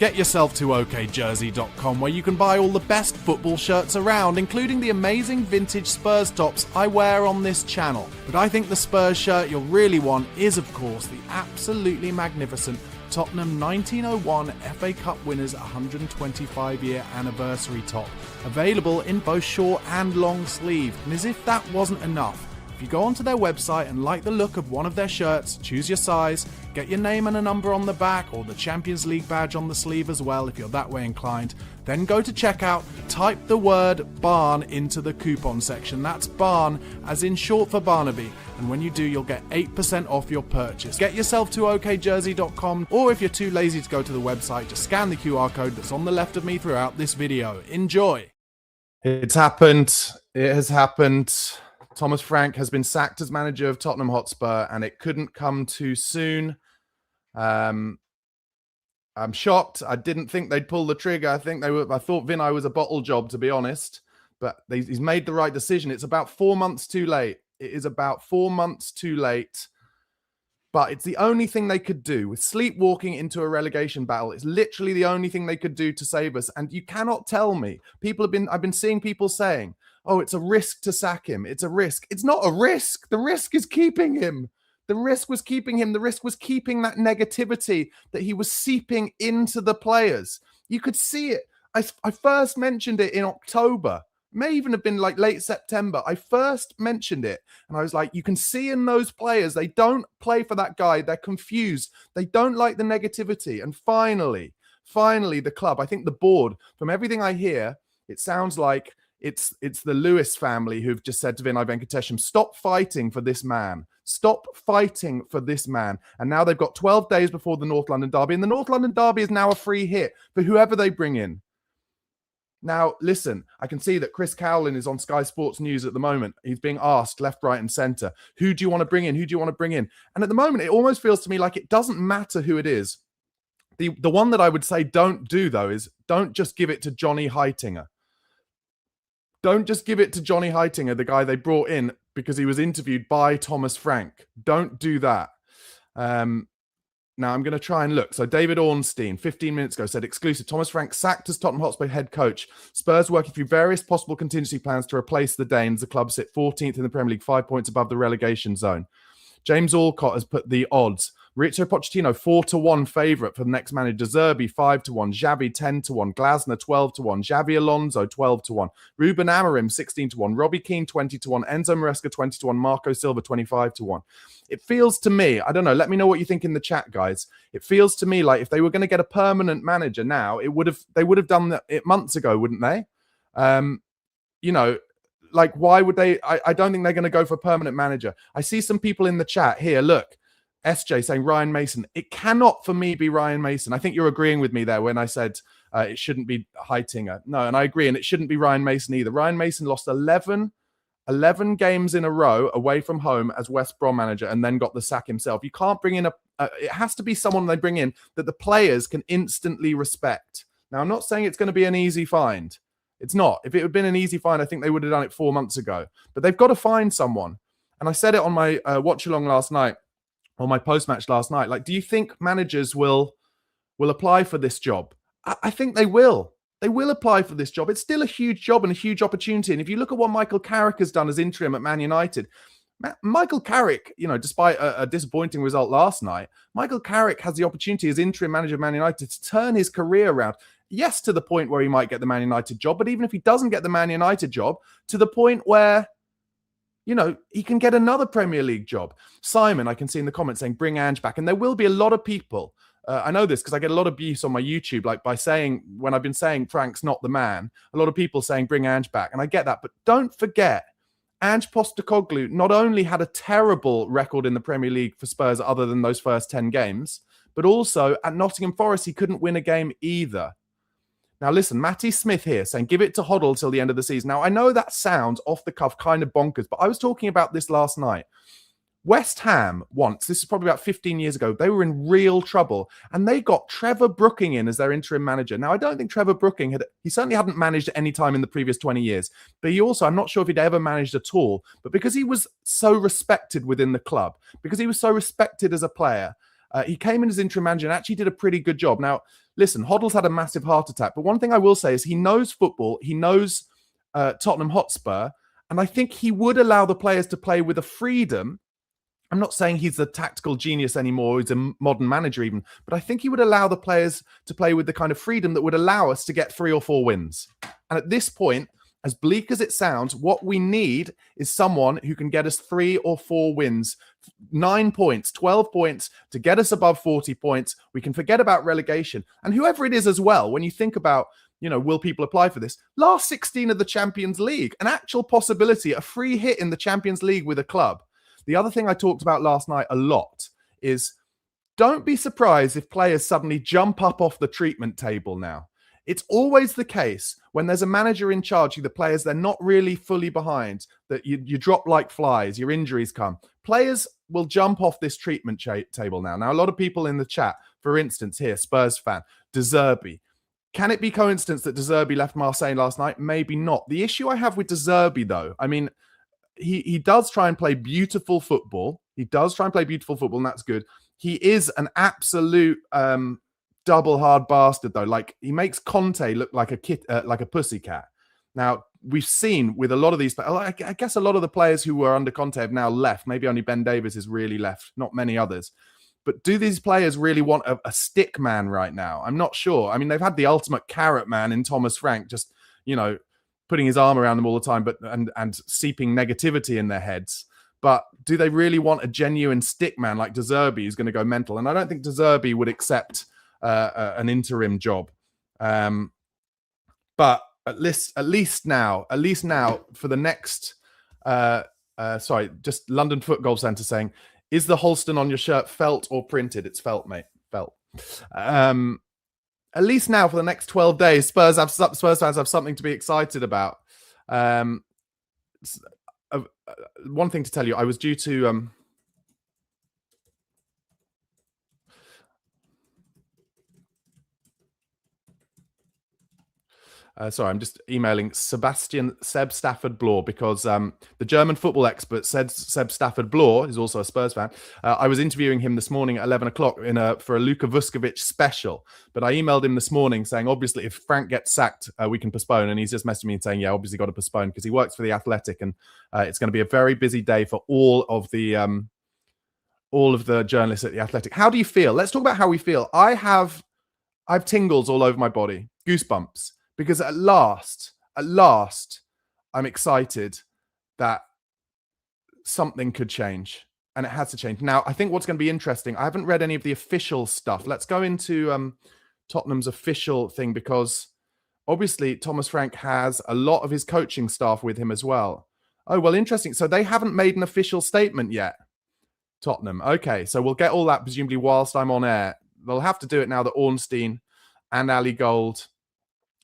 Get yourself to okjersey.com where you can buy all the best football shirts around, including the amazing vintage Spurs tops I wear on this channel. But I think the Spurs shirt you'll really want is, of course, the absolutely magnificent Tottenham 1901 FA Cup winners 125-year anniversary top, available in both short and long sleeve. And as if that wasn't enough, if you go onto their website and like the look of one of their shirts, choose your size, get your name and a number on the back or the Champions League badge on the sleeve as well if you're that way inclined, then go to checkout, type the word BARN into the coupon section. That's BARN as in short for Barnaby, and when you do you'll get 8% off your purchase. Get yourself to okjersey.com, or if you're too lazy to go to the website, just scan the QR code that's on the left of me throughout this video. Enjoy! It's happened. It has happened. Thomas Frank has been sacked as manager of Tottenham Hotspur, and it couldn't come too soon. I'm shocked. I didn't think they'd pull the trigger. I thought Vinay was a bottle job, to be honest. But he's made the right decision. It's about 4 months too late. It is about 4 months too late. But it's the only thing they could do. With sleepwalking into a relegation battle, it's literally the only thing they could do to save us. And you cannot tell me. I've been seeing people saying, oh, it's a risk to sack him. It's a risk. It's not a risk. The risk is keeping him. The risk was keeping him. The risk was keeping that negativity that he was seeping into the players. You could see it. I first mentioned it in October. May even have been like late September. I first mentioned it. And I was like, you can see in those players, they don't play for that guy. They're confused. They don't like the negativity. And finally, the club, I think the board, from everything I hear, it sounds like it's the Lewis family who've just said to Vinay Venkatesham, stop fighting for this man. Stop fighting for this man. And now they've got 12 days before the North London Derby. And the North London Derby is now a free hit for whoever they bring in. Now, listen, I can see that Chris Cowlin is on Sky Sports News at the moment. He's being asked left, right, and centre, who do you want to bring in? Who do you want to bring in? And at the moment, it almost feels to me like it doesn't matter who it is. The one that I would say don't do, though, is don't just give it to Johnny Heitinger. Don't just give it to Johnny Heitinger, the guy they brought in because he was interviewed by Thomas Frank. Don't do that. Now, I'm going to try and look. So David Ornstein, 15 minutes ago, said, exclusive, Thomas Frank sacked as Tottenham Hotspur head coach. Spurs working through various possible contingency plans to replace the Danes. The club sit 14th in the Premier League, 5 points above the relegation zone. James Alcott has put the odds. Maurizio Pochettino, 4-1 favourite for the next manager. Zerbi, 5-1. Xavi, 10-1. Glasner, 12-1. Xavi Alonso, 12-1. Ruben Amorim, 16-1. Robbie Keane, 20-1. Enzo Maresca, 20-1. Marco Silva, 25-1. It feels to me, I don't know, let me know what you think in the chat, guys. It feels to me like if they were going to get a permanent manager now, they would have done it months ago, wouldn't they? Like, why would they? I don't think they're going to go for a permanent manager. I see some people in the chat here. Look, SJ saying Ryan Mason. It cannot for me be Ryan Mason. I think you're agreeing with me there when I said it shouldn't be Heitinger. No, and I agree. And it shouldn't be Ryan Mason either. Ryan Mason lost 11 games in a row away from home as West Brom manager and then got the sack himself. You can't bring in it has to be someone they bring in that the players can instantly respect. Now, I'm not saying it's going to be an easy find. It's not. If it had been an easy find, I think they would have done it 4 months ago. But they've got to find someone. And I said it on my watch-along last night, or my post-match last night. Like, do you think managers will apply for this job? I think they will. They will apply for this job. It's still a huge job and a huge opportunity. And if you look at what Michael Carrick has done as interim at Man United, Michael Carrick, despite a disappointing result last night, Michael Carrick has the opportunity as interim manager of Man United to turn his career around. Yes, to the point where he might get the Man United job, but even if he doesn't get the Man United job, to the point where, he can get another Premier League job. Simon, I can see in the comments saying, bring Ange back. And there will be a lot of people. I know this because I get a lot of abuse on my YouTube, like by saying, when I've been saying Frank's not the man, a lot of people saying, bring Ange back. And I get that. But don't forget, Ange Postecoglou not only had a terrible record in the Premier League for Spurs other than those first 10 games, but also at Nottingham Forest, he couldn't win a game either. Now, listen, Matty Smith here saying, give it to Hoddle till the end of the season. Now, I know that sounds off the cuff, kind of bonkers, but I was talking about this last night. West Ham once, this is probably about 15 years ago, they were in real trouble and they got Trevor Brooking in as their interim manager. Now, I don't think Trevor Brooking he certainly hadn't managed at any time in the previous 20 years, but he also, I'm not sure if he'd ever managed at all, but because he was so respected within the club, because he was so respected as a player, he came in as interim manager and actually did a pretty good job. Now, listen, Hoddle's had a massive heart attack. But one thing I will say is he knows football. He knows Tottenham Hotspur. And I think he would allow the players to play with a freedom. I'm not saying he's a tactical genius anymore. He's a modern manager even. But I think he would allow the players to play with the kind of freedom that would allow us to get 3 or 4 wins. And at this point, as bleak as it sounds, what we need is someone who can get us 3 or 4 wins, 9 points, 12 points to get us above 40 points. We can forget about relegation. And whoever it is as well, when you think about, will people apply for this? Last 16 of the Champions League, an actual possibility, a free hit in the Champions League with a club. The other thing I talked about last night a lot is don't be surprised if players suddenly jump up off the treatment table now. It's always the case when there's a manager in charge, the players, they're not really fully behind, that you drop like flies, your injuries come. Players will jump off this treatment table now. Now, a lot of people in the chat, for instance, here, Spurs fan, De Zerbi. Can it be coincidence that De Zerbi left Marseille last night? Maybe not. The issue I have with De Zerbi, though, I mean, he does try and play beautiful football. And that's good. He is an absolute double hard bastard, though. Like, he makes Conte look like a pussycat. Now, we've seen with a lot of these, I guess a lot of the players who were under Conte have now left. Maybe only Ben Davies is really left, not many others. But do these players really want a stick man right now? I'm not sure. I mean, they've had the ultimate carrot man in Thomas Frank, just, putting his arm around them all the time, but and seeping negativity in their heads. But do they really want a genuine stick man like De Zerbi who's going to go mental? And I don't think De Zerbi would accept an interim job. But at least now, for the next, just London Foot Golf Centre saying, is the Holston on your shirt felt or printed? It's felt, mate. Felt. At least now for the next 12 days, Spurs fans have something to be excited about. One thing to tell you, I was due to... sorry, I'm just emailing Seb Stafford Bloor because the German football expert Seb Stafford Bloor is also a Spurs fan. I was interviewing him this morning at 11 o'clock for a Luka Vuskovic special. But I emailed him this morning saying, obviously, if Frank gets sacked, we can postpone. And he's just messaged me and saying, yeah, obviously got to postpone because he works for the Athletic. And it's going to be a very busy day for all of the journalists at the Athletic. How do you feel? Let's talk about how we feel. I've tingles all over my body, goosebumps. Because at last, I'm excited that something could change. And it has to change. Now, I think what's going to be interesting, I haven't read any of the official stuff. Let's go into Tottenham's official thing, because obviously Thomas Frank has a lot of his coaching staff with him as well. Oh, well, interesting. So they haven't made an official statement yet, Tottenham. Okay, so we'll get all that presumably whilst I'm on air. They'll have to do it now that Ornstein and Ali Gold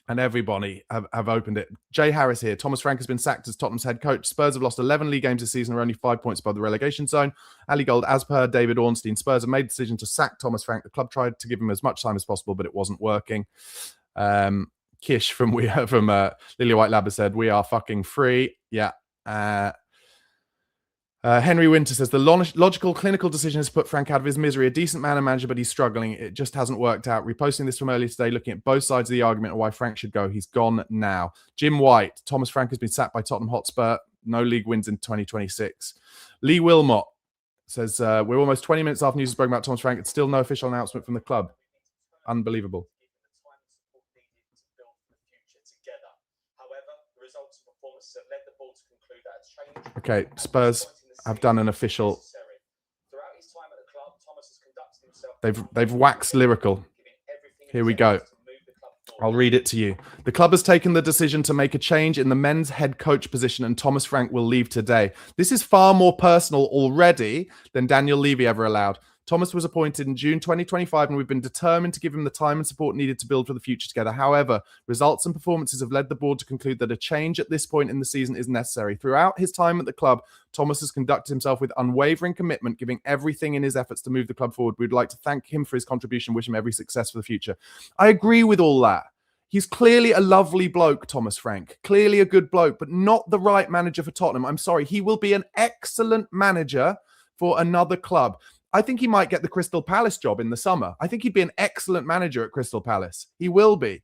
and everybody have opened it. Jay Harris here. Thomas Frank has been sacked as Tottenham's head coach. Spurs have lost 11 league games this season and are only 5 points above the relegation zone. Ali Gold, as per David Ornstein, Spurs have made the decision to sack Thomas Frank. The club tried to give him as much time as possible, but it wasn't working. Kish from Lily White Lab has said, we are fucking free. Yeah. Henry Winter says, the logical clinical decision is to put Frank out of his misery. A decent man and manager, but he's struggling. It just hasn't worked out. Reposting this from earlier today, looking at both sides of the argument of why Frank should go. He's gone now. Jim White, Thomas Frank has been sacked by Tottenham Hotspur. No league wins in 2026. Lee Wilmot says, we're almost 20 minutes after news is broken about Thomas Frank. It's still no official announcement from the club. Unbelievable. Okay, Spurs have done an official. They've waxed lyrical. Here we go. I'll read it to you. The club has taken the decision to make a change in the men's head coach position, and Thomas Frank will leave today. This is far more personal already than Daniel Levy ever allowed. Thomas was appointed in June 2025, and we've been determined to give him the time and support needed to build for the future together. However, results and performances have led the board to conclude that a change at this point in the season is necessary. Throughout his time at the club, Thomas has conducted himself with unwavering commitment, giving everything in his efforts to move the club forward. We'd like to thank him for his contribution, wish him every success for the future. I agree with all that. He's clearly a lovely bloke, Thomas Frank. Clearly a good bloke, but not the right manager for Tottenham. I'm sorry. He will be an excellent manager for another club. I think he might get the Crystal Palace job in the summer. I think he'd be an excellent manager at Crystal Palace. He will be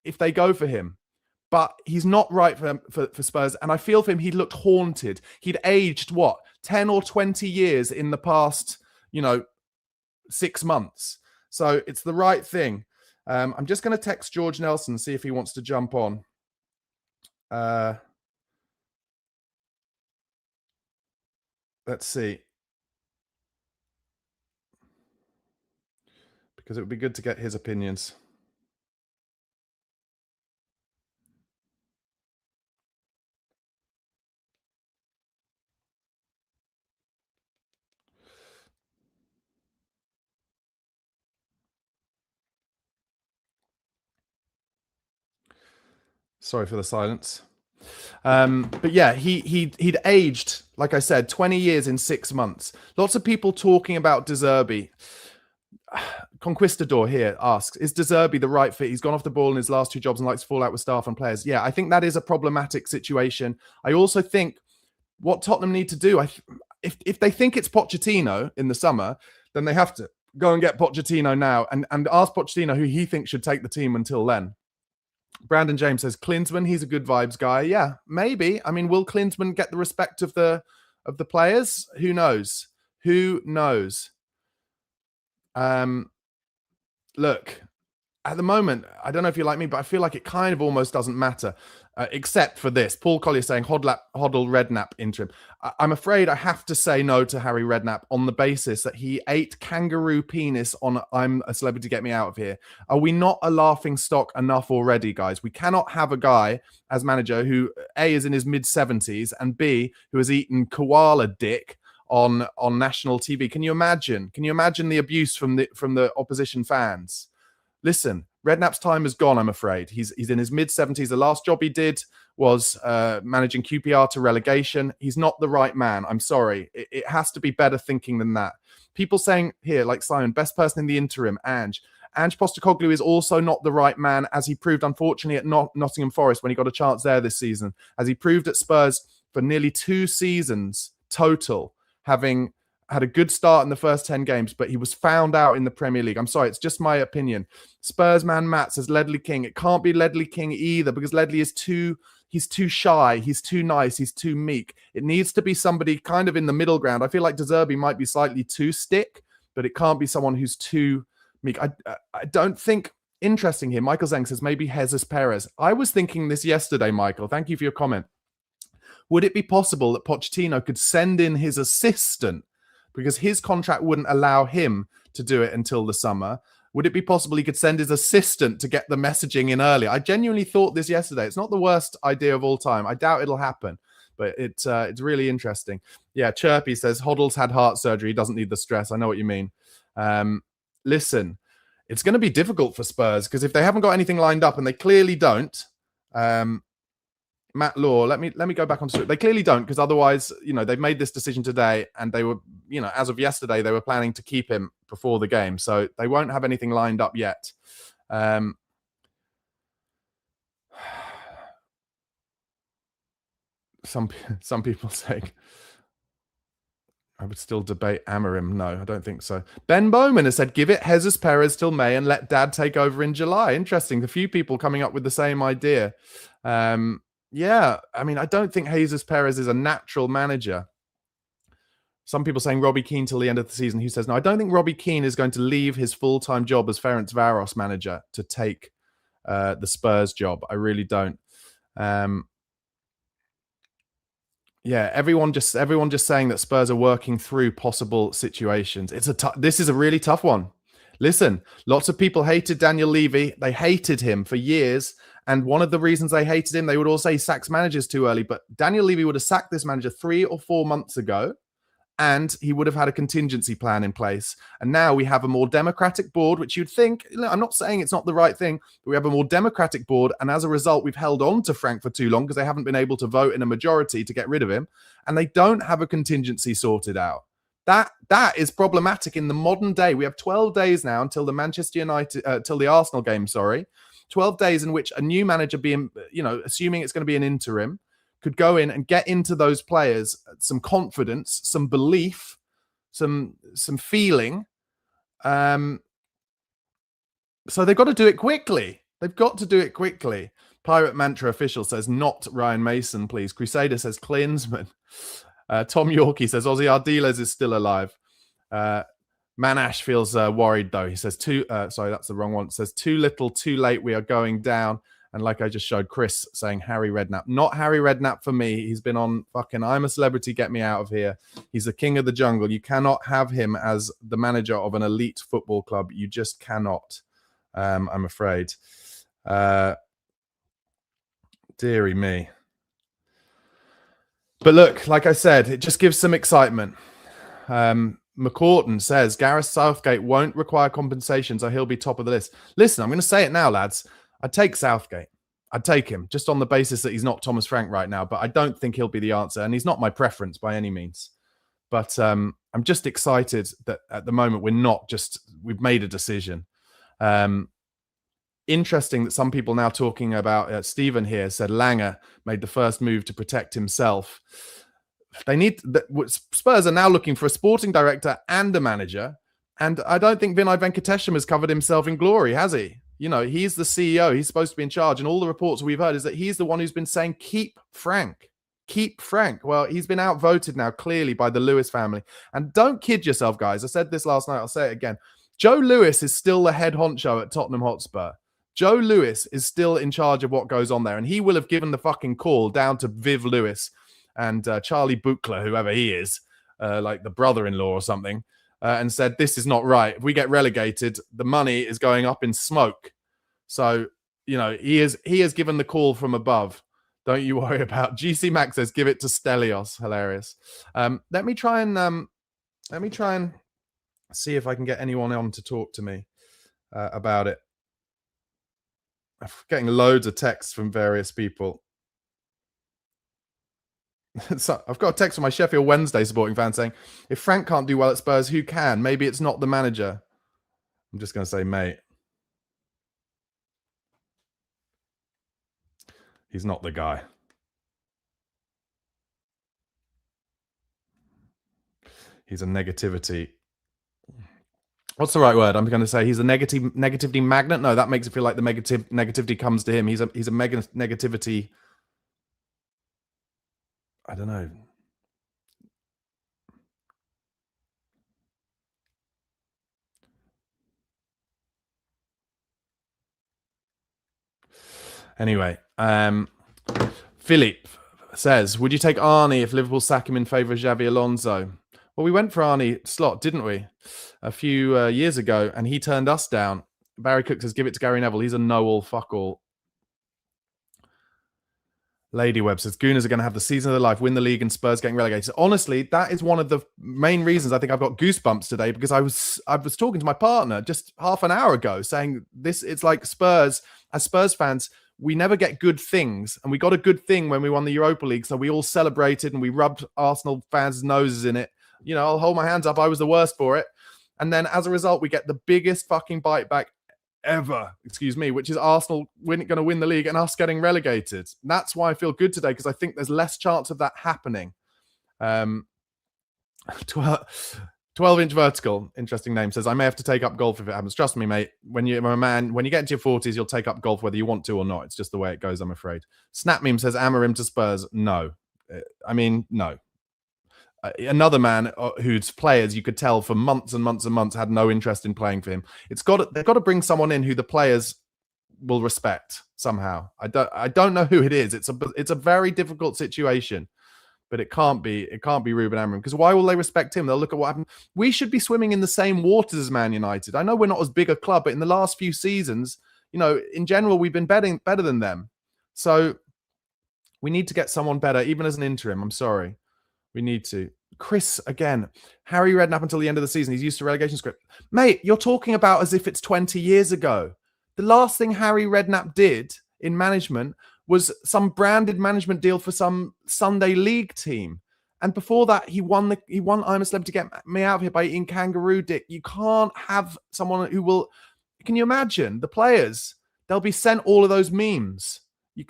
if they go for him. But he's not right for Spurs. And I feel for him, he looked haunted. He'd aged, 10 or 20 years in the past, 6 months. So it's the right thing. I'm just going to text George Nelson, see if he wants to jump on. Let's see. Because it would be good to get his opinions. Sorry for the silence. But yeah, he'd aged, like I said, 20 years in 6 months. Lots of people talking about De Zerbi. Conquistador here asks, is De Zerbi the right fit? He's gone off the ball in his last 2 jobs and likes to fall out with staff and players. Yeah, I think that is a problematic situation. I also think what Tottenham need to do, if they think it's Pochettino in the summer, then they have to go and get Pochettino now and ask Pochettino who he thinks should take the team until then. Brandon James says Klinsmann, he's a good vibes guy. Yeah, maybe. I mean, will Klinsmann get the respect of the players? Who knows? Who knows? Look, at the moment, I don't know if you're like me, but I feel like it kind of almost doesn't matter, except for this. Paul Collier saying Hoddle Redknapp interim. I'm afraid I have to say no to Harry Redknapp on the basis that he ate kangaroo penis on I'm a Celebrity, Get Me Out of Here. Are we not a laughing stock enough already, guys? We cannot have a guy as manager who A, is in his mid-70s and B, who has eaten koala dick on national TV. Can you imagine? Can you imagine the abuse from the opposition fans? Listen, Redknapp's time is gone, I'm afraid. He's in his mid-70s. The last job he did was managing QPR to relegation. He's not the right man. I'm sorry. It has to be better thinking than that. People saying here, like Simon, best person in the interim, Ange. Ange Postecoglou is also not the right man, as he proved, unfortunately, at Nottingham Forest when he got a chance there this season, as he proved at Spurs for nearly 2 seasons total, having had a good start in the first 10 games, but he was found out in the Premier League. I'm sorry, it's just my opinion. Spurs man Matt says Ledley King. It can't be Ledley King either, because Ledley is he's too shy, he's too nice, he's too meek. It needs to be somebody kind of in the middle ground. I feel like De Zerbi might be slightly too stick, but it can't be someone who's too meek. I don't think. Interesting here, Michael Zeng says maybe Jesus Perez. I was thinking this yesterday, Michael. Thank you for your comment. Would it be possible that Pochettino could send in his assistant, because his contract wouldn't allow him to do it until the summer? Would it be possible he could send his assistant to get the messaging in early? I genuinely thought this yesterday. It's not the worst idea of all time. I doubt it'll happen, but it's really interesting. Yeah, Chirpy says Hoddle's had heart surgery. He doesn't need the stress. I know what you mean. Listen, it's going to be difficult for Spurs, because if they haven't got anything lined up, and they clearly don't, Matt Law, let me go back onto it. They clearly don't, because otherwise, they've made this decision today, and they were, as of yesterday, they were planning to keep him before the game. So they won't have anything lined up yet. Some people saying I would still debate Amorim. No, I don't think so. Ben Bowman has said, give it Jesus Perez till May and let Dad take over in July. Interesting. A few people coming up with the same idea. Yeah, I mean, I don't think Jesus Perez is a natural manager. Some people saying Robbie Keane till the end of the season. Who says, no, I don't think Robbie Keane is going to leave his full-time job as Ferencvaros manager to take the Spurs job. I really don't. Yeah, everyone just saying that Spurs are working through possible situations. This is a really tough one. Listen, lots of people hated Daniel Levy. They hated him for years. And one of the reasons they hated him, they would all say he sacks managers too early. But Daniel Levy would have sacked this manager 3 or 4 months ago, and he would have had a contingency plan in place. And now we have a more democratic board, which you'd think, I'm not saying it's not the right thing, but we have a more democratic board. And as a result, we've held on to Frank for too long because they haven't been able to vote in a majority to get rid of him. And they don't have a contingency sorted out. That is problematic in the modern day. We have 12 days now until till the Arsenal game, 12 days in which a new manager being, assuming it's going to be an interim, could go in and get into those players some confidence, some belief, some feeling. So they've got to do it quickly. They've got to do it quickly. Pirate Mantra Official says, not Ryan Mason, please. Crusader says, Klinsman. Tom Yorkie says, Ozzy Ardiles is still alive. Manash feels worried, though. He says, sorry, that's the wrong one. It says, too little, too late, we are going down. And like I just showed Chris saying, Harry Redknapp. Not Harry Redknapp for me. He's been on fucking I'm a Celebrity, Get Me Out of Here. He's the king of the jungle. You cannot have him as the manager of an elite football club. You just cannot, I'm afraid. Deary me. But look, like I said, it just gives some excitement. McCourton says, Gareth Southgate won't require compensation, so he'll be top of the list. Listen, I'm going to say it now, lads. I'd take Southgate. I'd take him just on the basis that he's not Thomas Frank right now, but I don't think he'll be the answer, and he's not my preference by any means. But I'm just excited that at the moment we've made a decision. Interesting that some people now talking about, Stephen here said Langer made the first move to protect himself. Spurs are now looking for a sporting director and a manager. And I don't think Vinay Venkatesham has covered himself in glory, has he? You know, he's the CEO. He's supposed to be in charge. And all the reports we've heard is that he's the one who's been saying, keep Frank. Keep Frank. Well, he's been outvoted now, clearly, by the Lewis family. And don't kid yourself, guys. I said this last night. I'll say it again. Joe Lewis is still the head honcho at Tottenham Hotspur. Joe Lewis is still in charge of what goes on there. And he will have given the fucking call down to Viv Lewis and Charlie Buchler, whoever he is, like the brother-in-law or something, and said, this is not right. If we get relegated, the money is going up in smoke. So, you know, he has given the call from above. Don't you worry about. GC Max says, give it to Stelios. Hilarious. Let me try and see if I can get anyone on to talk to me about it. I'm getting loads of texts from various people. So I've got a text from my Sheffield Wednesday supporting fan saying, if Frank can't do well at Spurs, who can? Maybe it's not the manager. I'm just going to say, mate. He's not the guy. He's a negativity. What's the right word? I'm going to say he's a negativity magnet. No, that makes it feel like the negativity comes to him. He's a mega negativity. I don't know. Anyway, Philippe says, would you take Arnie if Liverpool sack him in favour of Xabi Alonso? Well, we went for Arnie Slot, didn't we? A few years ago, and he turned us down. Barry Cook says, give it to Gary Neville. He's a know-all, fuck-all. Lady Webb says, Gooners are going to have the season of their life, win the league, and Spurs getting relegated. Honestly, that is one of the main reasons I think I've got goosebumps today, because I was talking to my partner just half an hour ago saying it's like Spurs, as Spurs fans, we never get good things, and we got a good thing when we won the Europa League, so we all celebrated and we rubbed Arsenal fans' noses in it. You know, I'll hold my hands up, I was the worst for it. And then as a result, we get the biggest fucking bite back ever, which is Arsenal going to win the league and us getting relegated. And that's why I feel good today, because I think there's less chance of that happening. 12-inch vertical, interesting name, says, I may have to take up golf if it happens. Trust me, mate, when you get into your 40s, you'll take up golf whether you want to or not. It's just the way it goes, I'm afraid. Snap Meme says, Amorim to Spurs. No. I mean, no. Another man whose players you could tell for months and months and months had no interest in playing for him. They've got to bring someone in who the players will respect somehow. I don't know who it is. It's a very difficult situation, but it can't be Ruben Amorim, because why will they respect him? They'll look at what happened. We should be swimming in the same waters as Man United. I know we're not as big a club, but in the last few seasons, you know, in general, we've been better than them. So we need to get someone better, even as an interim. I'm sorry. We need to. Chris, again, Harry Redknapp until the end of the season. He's used to relegation script. Mate, you're talking about as if it's 20 years ago. The last thing Harry Redknapp did in management was some branded management deal for some Sunday league team. And before that, he won I'm a Celebrity, Get Me Out of Here by eating kangaroo dick. You can't have someone who will... Can you imagine? The players, they'll be sent all of those memes.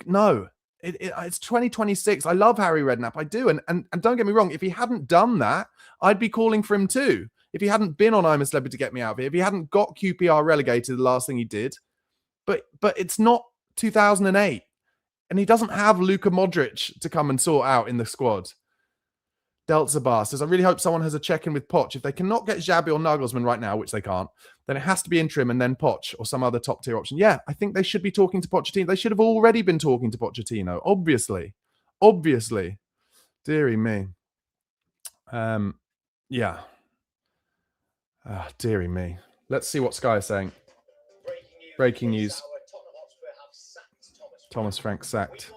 No. It's 2026. I love Harry Redknapp. I do. And don't get me wrong, if he hadn't done that, I'd be calling for him too. If he hadn't been on I'm a Celebrity to Get Me Out of Here, if he hadn't got QPR relegated, the last thing he did. But it's not 2008. And he doesn't have Luka Modric to come and sort out in the squad. Deltzabar says, I really hope someone has a check-in with Poch. If they cannot get Xabi or Nagelsmann right now, which they can't, then it has to be Interim and then Poch or some other top-tier option. Yeah, I think they should be talking to Pochettino. They should have already been talking to Pochettino, obviously. Obviously. Deary me. Yeah. Deary me. Let's see what Sky is saying. Breaking news. Thomas Frank sacked.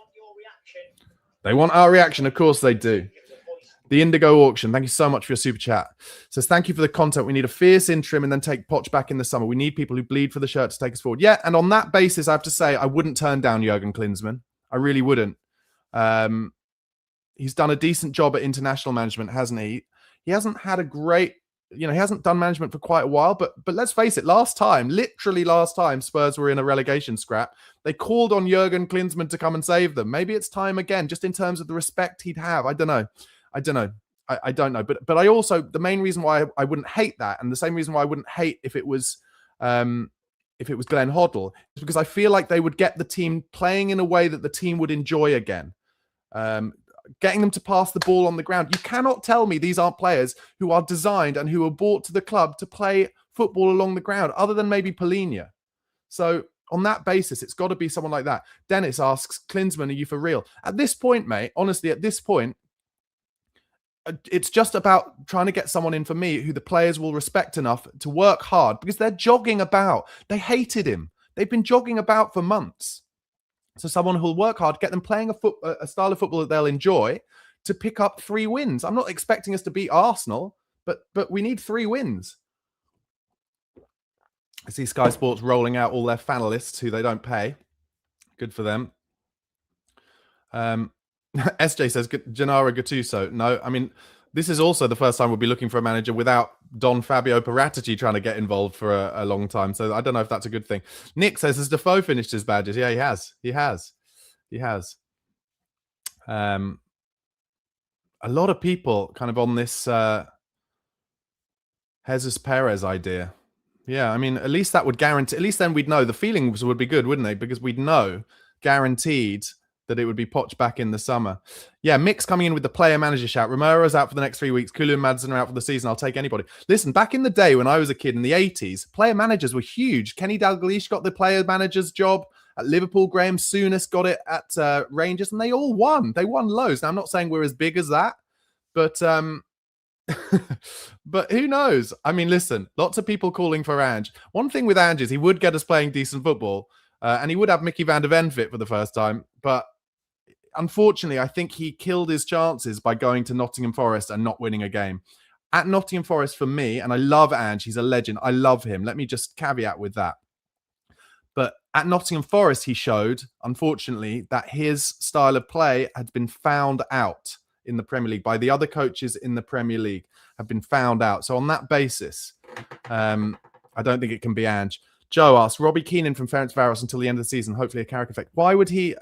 They want our reaction. Of course they do. The Indigo Auction, thank you so much for your super chat. Says, thank you for the content. We need a fierce Interim and then take Poch back in the summer. We need people who bleed for the shirt to take us forward. Yeah, and on that basis, I have to say, I wouldn't turn down Jurgen Klinsmann. I really wouldn't. He's done a decent job at international management, hasn't he? He hasn't had a great, he hasn't done management for quite a while, but let's face it, literally last time, Spurs were in a relegation scrap, they called on Jurgen Klinsmann to come and save them. Maybe it's time again, just in terms of the respect he'd have. I don't know. I don't know. But I also, the main reason why I wouldn't hate that, and the same reason why I wouldn't hate if it was Glenn Hoddle, is because I feel like they would get the team playing in a way that the team would enjoy again. Getting them to pass the ball on the ground. You cannot tell me these aren't players who are designed and who are brought to the club to play football along the ground, other than maybe Polina. So on that basis, it's got to be someone like that. Dennis asks, Klinsmann, are you for real? At this point, mate, honestly, at this point, it's just about trying to get someone in for me who the players will respect enough to work hard, because they're jogging about. They hated him. They've been jogging about for months. So someone who'll work hard, get them playing a style of football that they'll enjoy, to pick up 3 wins. I'm not expecting us to beat Arsenal, but we need 3 wins. I see Sky Sports rolling out all their fanalists who they don't pay. Good for them. SJ says, Gennaro Gattuso. No, I mean, this is also the first time we'll be looking for a manager without Don Fabio Paratici trying to get involved for a long time. So I don't know if that's a good thing. Nick says, has Defoe finished his badges? Yeah, he has. He has. A lot of people kind of on this Jesus Perez idea. Yeah, I mean, at least that would guarantee, at least then we'd know the feelings would be good, wouldn't they? Because we'd know guaranteed that it would be Poch back in the summer. Yeah, Mick's coming in with the player manager shout. Romero's out for the next 3 weeks. Kulu and Madsen are out for the season. I'll take anybody. Listen, back in the day when I was a kid in the 80s, player managers were huge. Kenny Dalglish got the player manager's job at Liverpool. Graham Souness got it at Rangers, and they all won. They won loads. Now, I'm not saying we're as big as that, but but who knows? I mean, listen, lots of people calling for Ange. One thing with Ange is he would get us playing decent football, and he would have Mickey van der Ven fit for the first time, but unfortunately, I think he killed his chances by going to Nottingham Forest and not winning a game. At Nottingham Forest, for me, and I love Ange, he's a legend. I love him. Let me just caveat with that. But at Nottingham Forest, he showed, unfortunately, that his style of play had been found out in the Premier League by the other coaches in the Premier League, have been found out. So on that basis, I don't think it can be Ange. Joe asks, Robbie Keane from Ferencvaros until the end of the season, hopefully a Carrick effect. Why would he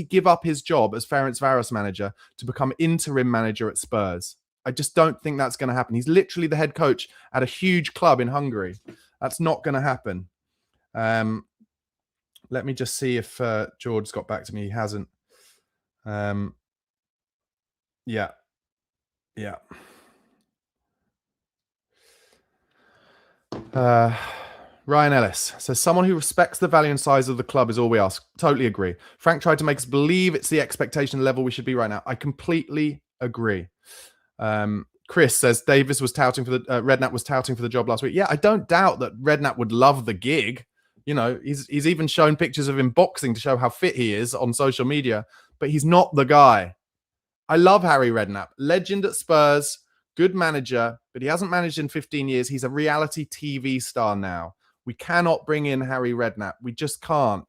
give up his job as Ferencvaros manager to become interim manager at Spurs? I just don't think that's going to happen. He's literally the head coach at a huge club in Hungary. That's not going to happen. Let me just see if George's got back to me. He hasn't. Yeah. Ryan Ellis says, someone who respects the value and size of the club is all we ask. Totally agree. Frank tried to make us believe it's the expectation level we should be right now. I completely agree. Chris says Davis was touting for the Redknapp was touting for the job last week. Yeah, I don't doubt that Redknapp would love the gig. You know, he's even shown pictures of him boxing to show how fit he is on social media, but he's not the guy. I love Harry Redknapp, legend at Spurs, good manager, but he hasn't managed in 15 years. He's a reality TV star now. We cannot bring in Harry Redknapp. We just can't.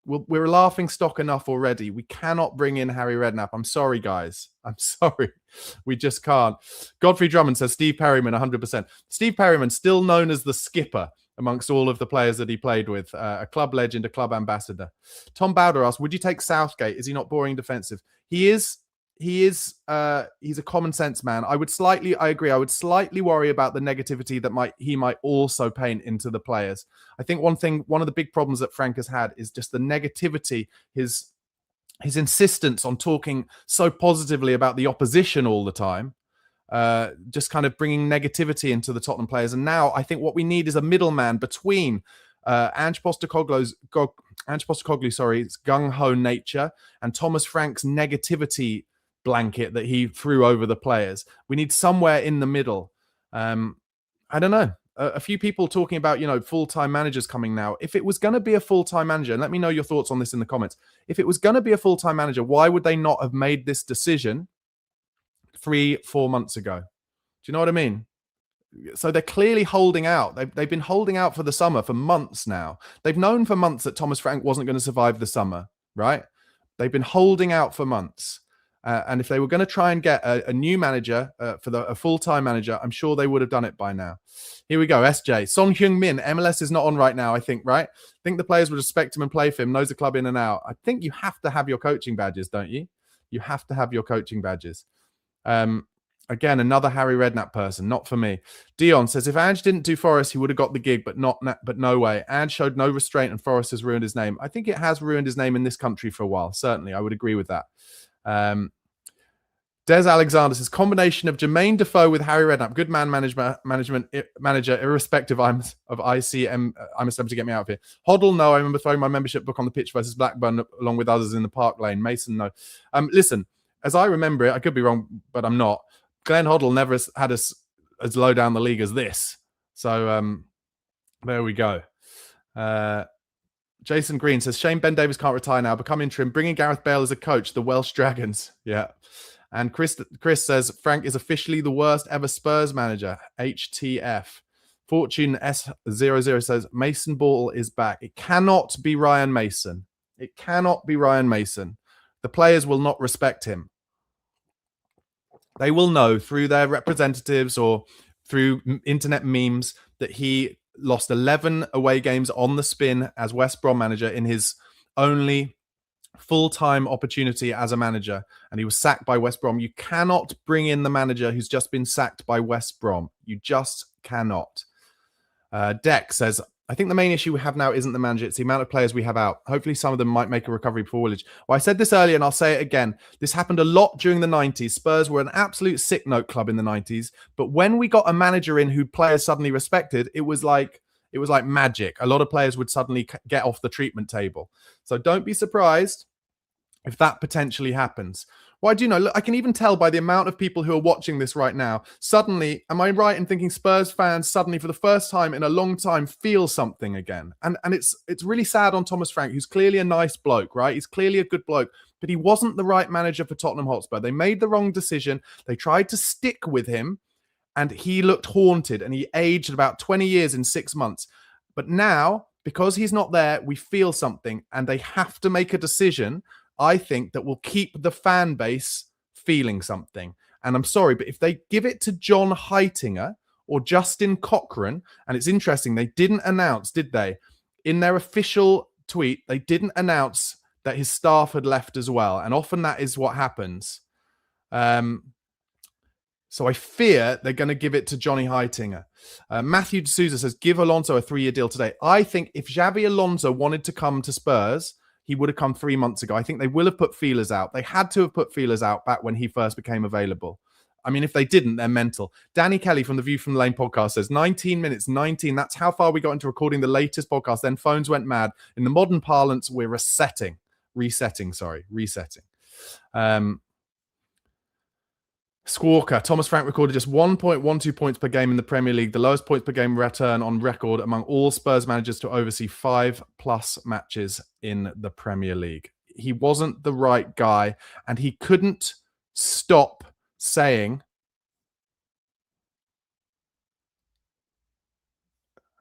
We're laughing stock enough already. We cannot bring in Harry Redknapp. I'm sorry, guys. I'm sorry. We just can't. Godfrey Drummond says Steve Perryman, 100%. Steve Perryman, still known as the skipper. amongst all of the players that he played with. A club legend, a club ambassador. Tom Bowder asked, would you take Southgate? Is he not boring defensive? He is. He's a common sense man. I agree. I would slightly worry about the negativity that he might also paint into the players. I think one of the big problems that Frank has had is just the negativity, his insistence on talking so positively about the opposition all the time, just kind of bringing negativity into the Tottenham players. And now I think what we need is a middleman between Ange Postecoglou's gung-ho nature and Thomas Frank's negativity blanket that he threw over the players. We need somewhere in the middle. I don't know. A few people talking about, full-time managers coming now. If it was going to be a full-time manager, and let me know your thoughts on this in the comments. If it was going to be a full-time manager, why would they not have made this decision 3-4 months ago? Do you know what I mean? So they're clearly holding out. They've been holding out for the summer for months now. They've known for months that Thomas Frank wasn't going to survive the summer, right? They've been holding out for months. And if they were going to try and get a new manager, a full-time manager, I'm sure they would have done it by now. Here we go, SJ. Son Heung-min, MLS is not on right now, I think, right? I think the players would respect him and play for him, knows the club in and out. I think you have to have your coaching badges, don't you? You have to have your coaching badges. Again, another Harry Redknapp person, not for me. Dion says, if Ange didn't do Forest, he would have got the gig, but no way. Ange showed no restraint and Forest has ruined his name. I think it has ruined his name in this country for a while. Certainly, I would agree with that. Des Alexander says, combination of Jermaine Defoe with Harry Redknapp, good man manager, irrespective of ICM. I'm able to get me out of here. Hoddle, no. I remember throwing my membership book on the pitch versus Blackburn along with others in the Park Lane. Mason, no. Listen, as I remember it, I could be wrong, but I'm not. Glenn Hoddle never had us as low down the league as this. So there we go. Jason Green says, shame Ben Davies can't retire now. Become interim. Bringing Gareth Bale as a coach. The Welsh Dragons. Yeah. And Chris says, Frank is officially the worst ever Spurs manager. HTF. Fortune S00 says, Mason Ball is back. It cannot be Ryan Mason. It cannot be Ryan Mason. The players will not respect him. They will know through their representatives or through internet memes that he lost 11 away games on the spin as West Brom manager in his only full-time opportunity as a manager, and he was sacked by West Brom. You cannot bring in the manager who's just been sacked by West Brom. You just cannot. Deck says, I think the main issue we have now isn't the manager, it's the amount of players we have out. Hopefully some of them might make a recovery before Woolwich. Well, I said this earlier and I'll say it again. This happened a lot during the 90s. Spurs were an absolute sick note club in the 90s. But when we got a manager in who players suddenly respected, it was like magic. A lot of players would suddenly get off the treatment table. So don't be surprised if that potentially happens. Well, I do know. Look, I can even tell by the amount of people who are watching this right now. Suddenly, am I right in thinking Spurs fans suddenly, for the first time in a long time, feel something again? And it's really sad on Thomas Frank, who's clearly a nice bloke, right? He's clearly a good bloke, but he wasn't the right manager for Tottenham Hotspur. They made the wrong decision. They tried to stick with him, and he looked haunted, and he aged about 20 years in 6 months. But now, because he's not there, we feel something, and they have to make a decision, I think, that will keep the fan base feeling something. And I'm sorry, but if they give it to John Heitinger or Justin Cochran, and it's interesting, they didn't announce, did they? In their official tweet, they didn't announce that his staff had left as well. And often that is what happens. So I fear they're going to give it to Johnny Heitinger. Matthew D'Souza says, give Alonso a 3-year deal today. I think if Xabi Alonso wanted to come to Spurs, he would have come 3 months ago. I think they will have put feelers out. They had to have put feelers out back when he first became available. I mean, if they didn't, they're mental. Danny Kelly from the View from the Lane podcast says, 19 minutes, 19. That's how far we got into recording the latest podcast. Then phones went mad. In the modern parlance, we're resetting. Squawker, Thomas Frank recorded just 1.12 points per game in the Premier League, the lowest points per game return on record among all Spurs managers to oversee 5+ matches in the Premier League. He wasn't the right guy, and he couldn't stop saying,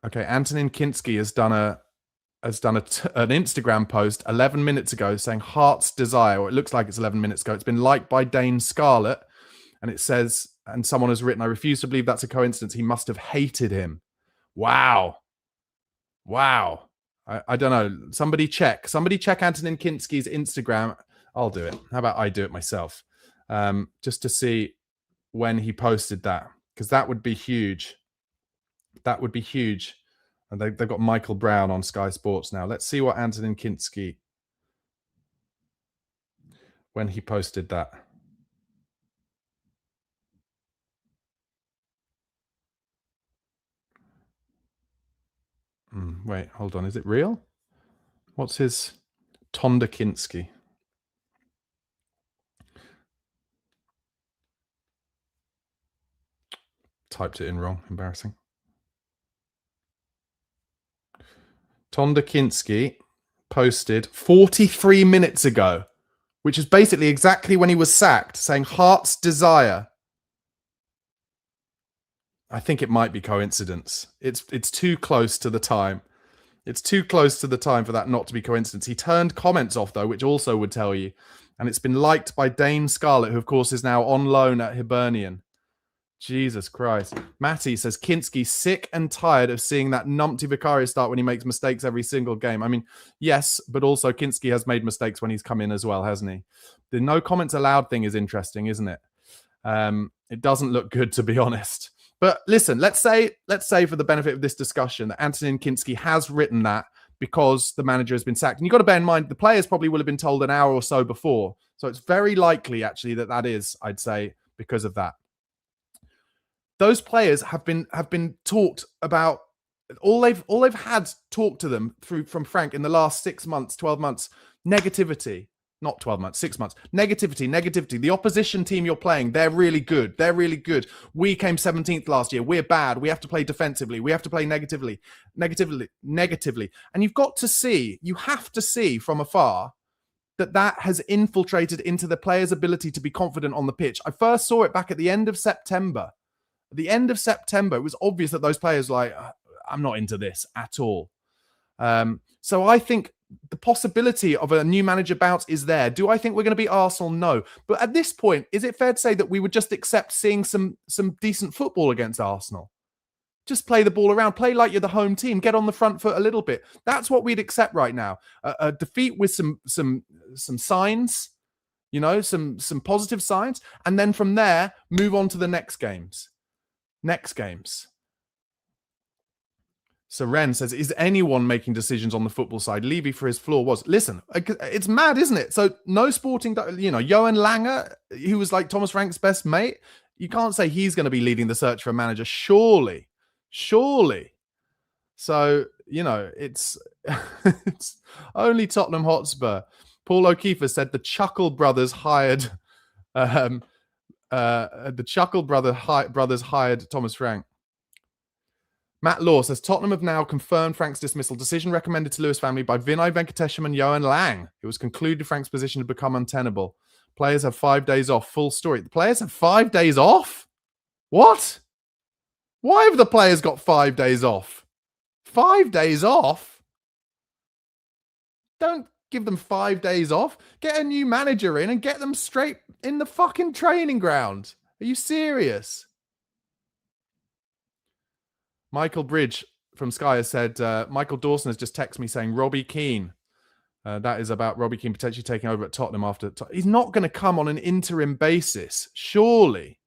okay, Antonin Kinski has done an Instagram post 11 minutes ago saying Heart's Desire, or it looks like it's 11 minutes ago. It's been liked by Dane Scarlett. And it says, and someone has written, I refuse to believe that's a coincidence. He must have hated him. Wow. Wow. I don't know. Somebody check Antonin Kinski's Instagram. I'll do it. How about I do it myself? Just to see when he posted that, because that would be huge. That would be huge. And they've got Michael Brown on Sky Sports now. Let's see what Antonin Kinski, when he posted that. Wait, hold on. Is it real? What's his Tonda Kinski? Typed it in wrong. Embarrassing. Tonda Kinski posted 43 minutes ago, which is basically exactly when he was sacked, saying heart's desire. I think it might be coincidence. It's too close to the time. It's too close to the time for that not to be coincidence. He turned comments off, though, which also would tell you. And it's been liked by Dane Scarlett, who, of course, is now on loan at Hibernian. Jesus Christ. Matty says, Kinski sick and tired of seeing that numpty Vicario start when he makes mistakes every single game. I mean, yes, but also Kinski has made mistakes when he's come in as well, hasn't he? The no comments allowed thing is interesting, isn't it? It doesn't look good, to be honest. But listen, let's say for the benefit of this discussion that Antonin Kinski has written that because the manager has been sacked. And you've got to bear in mind, the players probably will have been told an hour or so before. So it's very likely, actually, that is, I'd say, because of that. Those players have been talked about. All they've had talked to them from Frank in the last 6 months, 12 months, negativity. Not 12 months, 6 months. Negativity. The opposition team you're playing, they're really good. We came 17th last year. We're bad. We have to play defensively. We have to play negatively. And you have to see from afar that has infiltrated into the players' ability to be confident on the pitch. I first saw it back at the end of September. At the end of September, it was obvious that those players were like, I'm not into this at all. So I think the possibility of a new manager bounce is there. Do I think we're going to beat Arsenal? No. But at this point, is it fair to say that we would just accept seeing some decent football against Arsenal? Just play the ball around, play like you're the home team, get on the front foot a little bit. That's what we'd accept right now. A defeat with some signs, some positive signs, and then from there move on to the next games. So Ren says, is anyone making decisions on the football side? Levy for his flaw was, listen, it's mad, isn't it? So no sporting, Johan Lange, who was like Thomas Frank's best mate, you can't say he's going to be leading the search for a manager. Surely. So, it's only Tottenham Hotspur. Paul O'Keefe said the Chuckle brothers hired brothers hired Thomas Frank. Matt Law says Tottenham have now confirmed Frank's dismissal. Decision recommended to Lewis family by Vinay Venkatesham and Johan Lang. It was concluded Frank's position had become untenable. Players have 5 days off. Full story. The players have 5 days off? What? Why have the players got 5 days off? 5 days off? Don't give them 5 days off. Get a new manager in and get them straight in the fucking training ground. Are you serious? Michael Bridge from Sky has said, Michael Dawson has just texted me saying Robbie Keane. That is about Robbie Keane potentially taking over at Tottenham after... He's not going to come on an interim basis. Surely,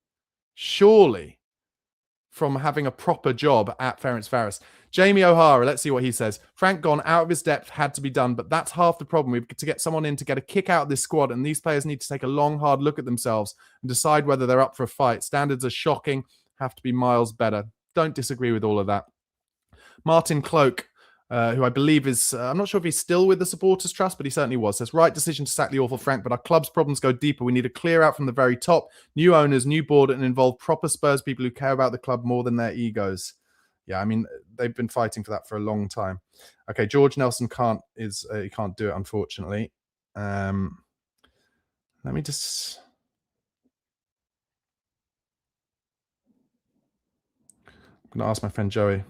from having a proper job at Ferencváros. Jamie O'Hara, let's see what he says. Frank gone out of his depth, had to be done, but that's half the problem. We've got to get someone in to get a kick out of this squad, and these players need to take a long, hard look at themselves and decide whether they're up for a fight. Standards are shocking, have to be miles better. Don't disagree with all of that. Martin Cloak, who I believe is, I'm not sure if he's still with the Supporters Trust, but he certainly was, says, right decision to sack the awful Frank, but our club's problems go deeper. We need a clear out from the very top. New owners, new board, and involve proper Spurs people who care about the club more than their egos. Yeah, I mean, they've been fighting for that for a long time. Okay, George Nelson can't do it, unfortunately. Let me just... I'm going to ask my friend Joey.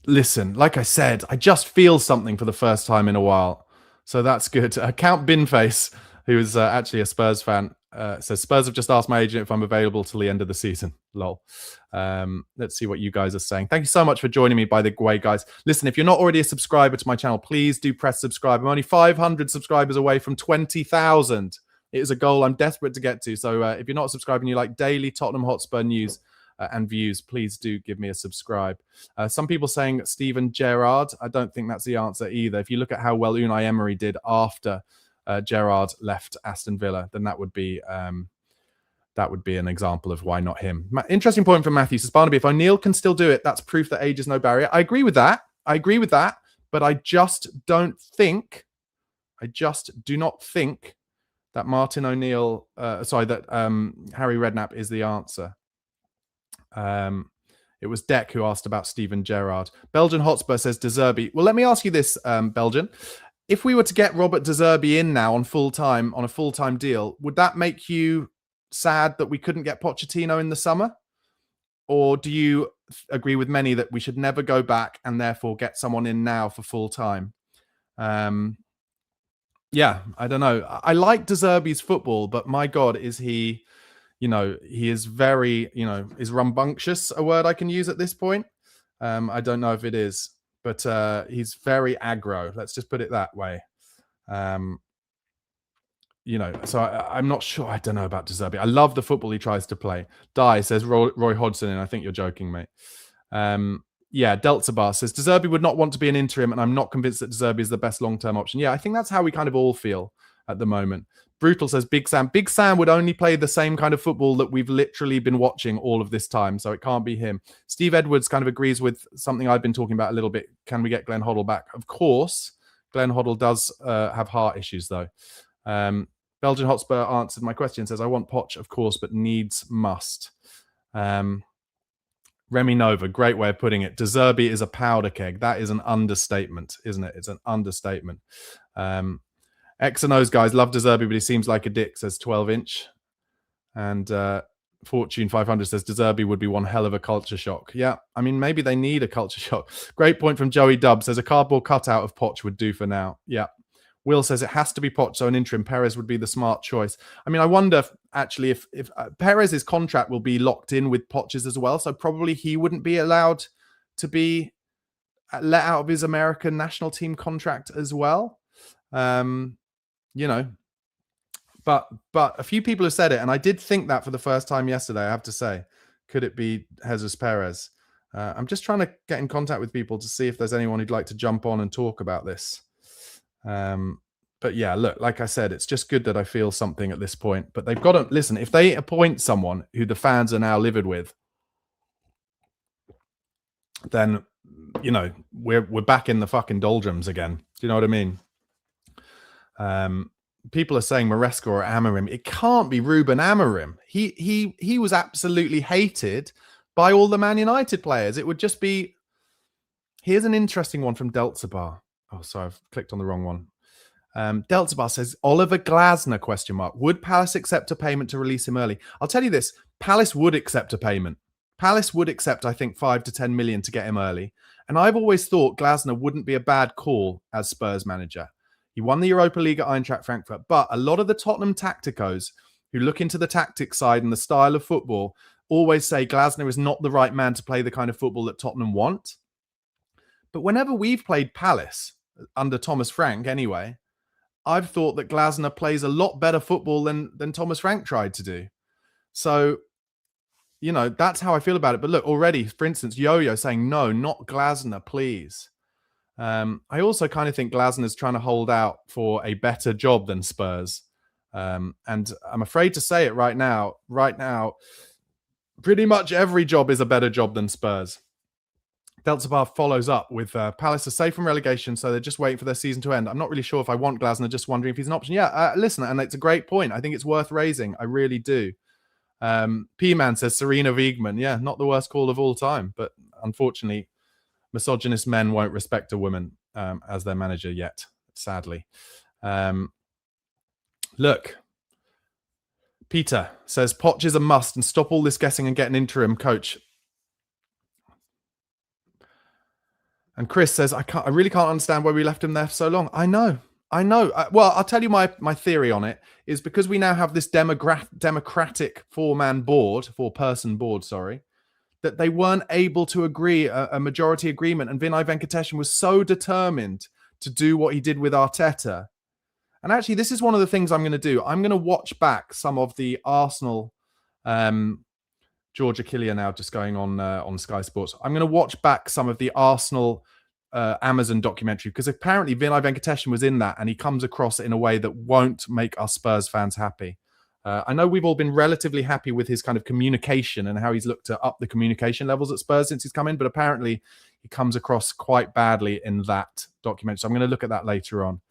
Listen, like I said, I just feel something for the first time in a while. So that's good. Count Binface who is actually a Spurs fan, says Spurs have just asked my agent if I'm available till the end of the season. Lol. Let's see what you guys are saying. Thank you so much for joining me, by the way, guys. Listen, if you're not already a subscriber to my channel, please do press subscribe. I'm only 500 subscribers away from 20,000. It is a goal I'm desperate to get to. So if you're not subscribing, you like daily Tottenham Hotspur news and views, please do give me a subscribe. Some people saying Steven Gerrard. I don't think that's the answer either. If you look at how well Unai Emery did after Gerrard left Aston Villa, then that would be an example of why not him. Interesting point from Matthew. Says Barnaby, if O'Neill can still do it, that's proof that age is no barrier. I agree with that. But I just do not think that Martin O'Neill, that Harry Redknapp is the answer. It was Deck who asked about Steven Gerrard. Belgian Hotspur says De Zerbi. Well, let me ask you this, Belgian. If we were to get Robert De Zerbi in now on a full-time deal, would that make you sad that we couldn't get Pochettino in the summer? Or do you agree with many that we should never go back and therefore get someone in now for full-time? Yeah, I don't know. I like De Zerbi's football, but my God, is he... he is very, is rambunctious a word I can use at this point? I don't know if it is, but he's very aggro. Let's just put it that way. So I'm not sure. I don't know about De Zerbi. I love the football he tries to play. Di says Roy Hodgson, and I think you're joking, mate. Yeah, Deltabar says De Zerbi would not want to be an interim, and I'm not convinced that De Zerbi is the best long-term option. Yeah, I think that's how we kind of all feel at the moment. Brutal says Big Sam. Big Sam would only play the same kind of football that we've literally been watching all of this time, so it can't be him. Steve Edwards kind of agrees with something I've been talking about a little bit. Can we get Glenn Hoddle back? Of course. Glenn Hoddle does have heart issues, though. Belgian Hotspur answered my question, says, I want Poch, of course, but needs must. Remy Nova, great way of putting it. De Zerbi is a powder keg. That is an understatement, isn't it? It's an understatement. X and O's guys love De Zerbi, but he seems like a dick, says 12-inch. And Fortune 500 says De Zerbi would be one hell of a culture shock. Yeah, I mean, maybe they need a culture shock. Great point from Joey Dubb. Says a cardboard cutout of Poch would do for now. Yeah. Will says it has to be Poch, so an interim. Perez would be the smart choice. I mean, I wonder if Perez's contract will be locked in with Poch's as well, so probably he wouldn't be allowed to be let out of his American national team contract as well. But a few people have said it, and I did think that for the first time yesterday, I have to say. Could it be Jesus Perez? I'm just trying to get in contact with people to see if there's anyone who'd like to jump on and talk about this. But yeah, look, like I said, it's just good that I feel something at this point. But they've got to listen. If they appoint someone who the fans are now livid with, then we're back in the fucking doldrums again. Do you know what I mean? People are saying Maresca or Amorim. It can't be Ruben Amorim. He was absolutely hated by all the Man United players. It would just be. Here's an interesting one from Deltabar. Oh, sorry, I've clicked on the wrong one. Deltabar says, Oliver Glasner, ? Would Palace accept a payment to release him early? I'll tell you this. Palace would accept a payment. Palace would accept, I think, 5 to 10 million to get him early. And I've always thought Glasner wouldn't be a bad call as Spurs manager. He won the Europa League at Eintracht Frankfurt. But a lot of the Tottenham tacticos who look into the tactics side and the style of football always say Glasner is not the right man to play the kind of football that Tottenham want. But whenever we've played Palace, under Thomas Frank anyway, I've thought that Glasner plays a lot better football than Thomas Frank tried to do. So, that's how I feel about it. But look, already, for instance, Yo-Yo saying, no, not Glasner, please. I also kind of think Glasner's trying to hold out for a better job than Spurs. And I'm afraid to say it right now, pretty much every job is a better job than Spurs. Deltabar follows up with Palace are safe from relegation, so they're just waiting for their season to end. I'm not really sure if I want Glasner, just wondering if he's an option. Yeah, listen, and it's a great point. I think it's worth raising. I really do. P-Man says Serena Wiegman. Yeah, not the worst call of all time, but unfortunately, misogynist men won't respect a woman as their manager yet, sadly. Look, Peter says Poch is a must and stop all this guessing and get an interim coach. And Chris says, I really can't understand why we left him there for so long. I know. I know. Well, I'll tell you my theory on it is because we now have this democratic four-person board, sorry, that they weren't able to agree a majority agreement. And Vinay Venkateshan was so determined to do what he did with Arteta. And actually, this is one of the things I'm going to do. I'm going to watch back some of the Arsenal, George Achillia now just going on Sky Sports. I'm going to watch back some of the Arsenal Amazon documentary because apparently Vinay Venkateshan was in that and he comes across in a way that won't make us Spurs fans happy. I know we've all been relatively happy with his kind of communication and how he's looked to up the communication levels at Spurs since he's come in, but apparently he comes across quite badly in that documentary. So I'm going to look at that later on.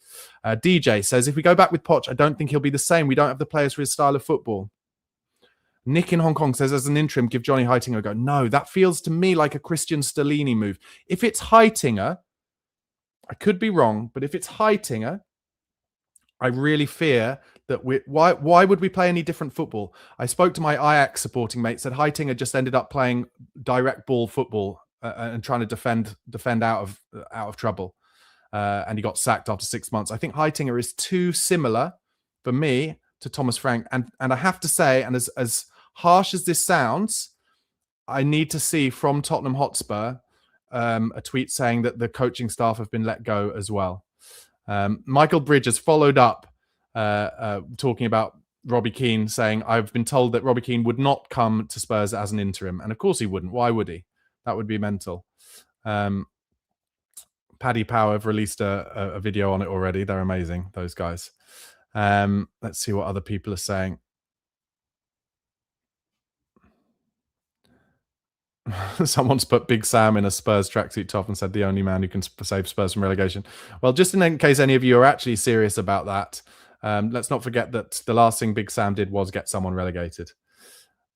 DJ says, if we go back with Poch, I don't think he'll be the same. We don't have the players for his style of football. Nick in Hong Kong says, as an interim, give Johnny Heitinger a go. No, that feels to me like a Christian Stellini move. If it's Heitinger, I could be wrong, but if it's Heitinger, I really fear that why would we play any different football? I spoke to my Ajax supporting mate, said Heitinger just ended up playing direct ball football and trying to defend out of trouble. And he got sacked after 6 months. I think Heitinger is too similar for me to Thomas Frank. And I have to say, and as harsh as this sounds, I need to see from Tottenham Hotspur a tweet saying that the coaching staff have been let go as well. Michael Bridges followed up talking about Robbie Keane, saying, I've been told that Robbie Keane would not come to Spurs as an interim. And of course he wouldn't. Why would he? That would be mental. Paddy Power have released a video on it already. They're amazing, those guys. Let's see what other people are saying. Someone's put Big Sam in a Spurs tracksuit top and said the only man who can save Spurs from relegation. Well, just in case any of you are actually serious about that, let's not forget that the last thing Big Sam did was get someone relegated.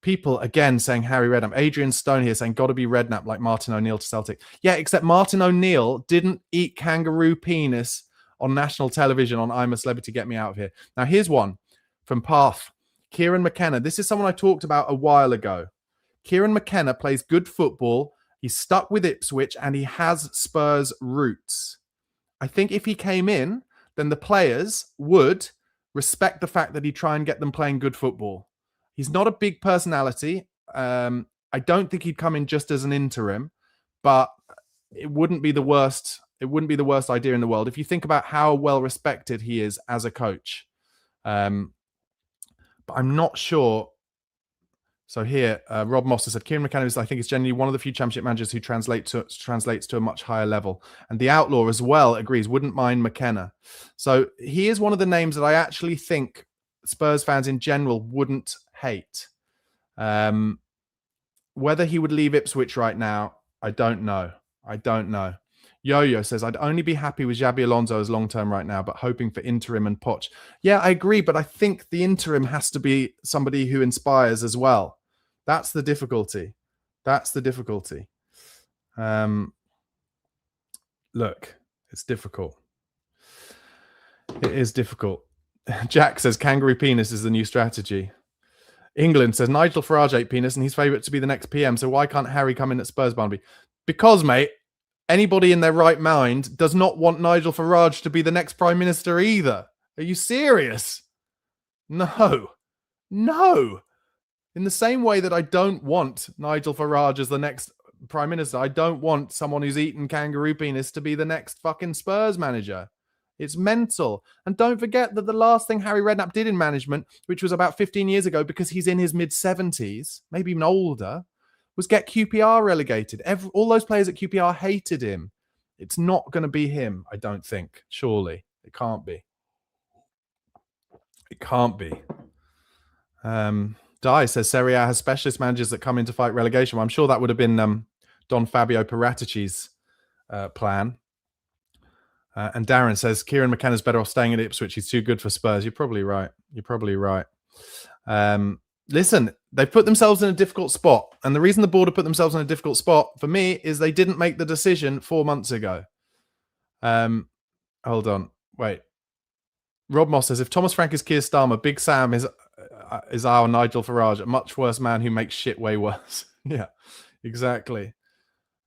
People, again, saying Harry Redknapp. Adrian Stone here saying, got to be Redknapp like Martin O'Neill to Celtic. Yeah, except Martin O'Neill didn't eat kangaroo penis on national television on I'm a Celebrity, Get Me Out of Here. Now, here's one from Path. Kieran McKenna. This is someone I talked about a while ago. Kieran McKenna plays good football. He's stuck with Ipswich and he has Spurs roots. I think if he came in, then the players would respect the fact that he'd try and get them playing good football. He's not a big personality. I don't think he'd come in just as an interim, but it wouldn't be the worst. It wouldn't be the worst idea in the world if you think about how well respected he is as a coach. But I'm not sure. So here, Rob Moss has said, Kieran McKenna is, I think, is generally one of the few championship managers who translates to a much higher level. And the Outlaw as well agrees, wouldn't mind McKenna. So he is one of the names that I actually think Spurs fans in general wouldn't hate. Whether he would leave Ipswich right now, I don't know. Yo-Yo says, I'd only be happy with Xabi Alonso as long-term right now, but hoping for interim and Poch. Yeah, I agree, but I think the interim has to be somebody who inspires as well. That's the difficulty. Look, it's difficult. It is difficult. Jack says, kangaroo penis is the new strategy. England says, Nigel Farage ate penis and he's favourite to be the next PM, so why can't Harry come in at Spurs, Barnaby? Because, mate, anybody in their right mind does not want Nigel Farage to be the next Prime Minister either. Are you serious? No. In the same way that I don't want Nigel Farage as the next Prime Minister, I don't want someone who's eaten kangaroo penis to be the next fucking Spurs manager. It's mental. And don't forget that the last thing Harry Redknapp did in management, which was about 15 years ago because he's in his mid-70s, maybe even older, was get QPR relegated. All those players at QPR hated him. It's not going to be him, I don't think. Surely. It can't be. Di says Serie A has specialist managers that come in to fight relegation. Well, I'm sure that would have been Don Fabio Paratici's plan. And Darren says Kieran McKenna's better off staying at Ipswich. He's too good for Spurs. You're probably right. Listen, they've put themselves in a difficult spot. And the reason the board have put themselves in a difficult spot, for me, is they didn't make the decision 4 months ago. Hold on. Wait. Rob Moss says, if Thomas Frank is Keir Starmer, Big Sam is our Nigel Farage, a much worse man who makes shit way worse. Yeah, exactly.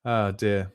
Oh, dear.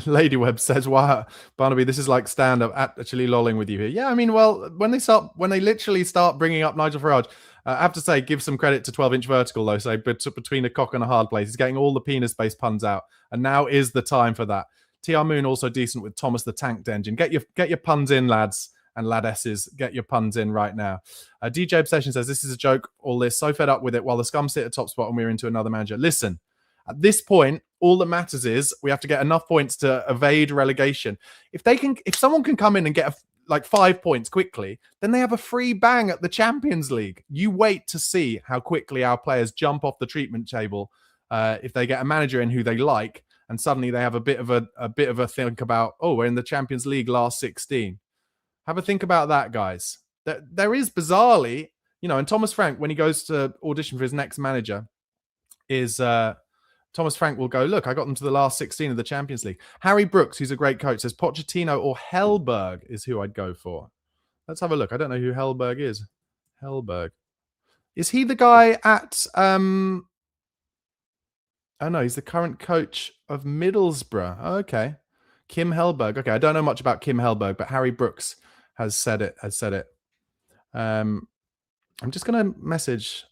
Lady Webb says, "Wow, Barnaby, this is like stand-up. Actually, lolling with you here." Yeah, I mean, well, when they literally start bringing up Nigel Farage, I have to say, give some credit to 12-inch vertical though. So, between a cock and a hard place, he's getting all the penis-based puns out, and now is the time for that. TR Moon also decent with Thomas the Tank Engine. Get your puns in, lads and ladesses. Get your puns in right now. DJ Obsession says, "This is a joke. All this, so fed up with it. While the scum sit at top spot and we're into another manager. Listen." At this point, all that matters is we have to get enough points to evade relegation. If someone can come in and get like 5 points quickly, then they have a free bang at the Champions League. You wait to see how quickly our players jump off the treatment table if they get a manager in who they like, and suddenly they have a bit of a think about, oh, we're in the Champions League last 16. Have a think about that, guys. There is bizarrely, and Thomas Frank, when he goes to audition for his next manager, is Thomas Frank will go, look, I got them to the last 16 of the Champions League. Harry Brooks, who's a great coach, says Pochettino or Hellberg is who I'd go for. Let's have a look. I don't know who Hellberg is. Hellberg. Is he the guy at... oh, no, he's the current coach of Middlesbrough. Oh, okay. Kim Hellberg. Okay, I don't know much about Kim Hellberg, but Harry Brooks has said it. I'm just going to message...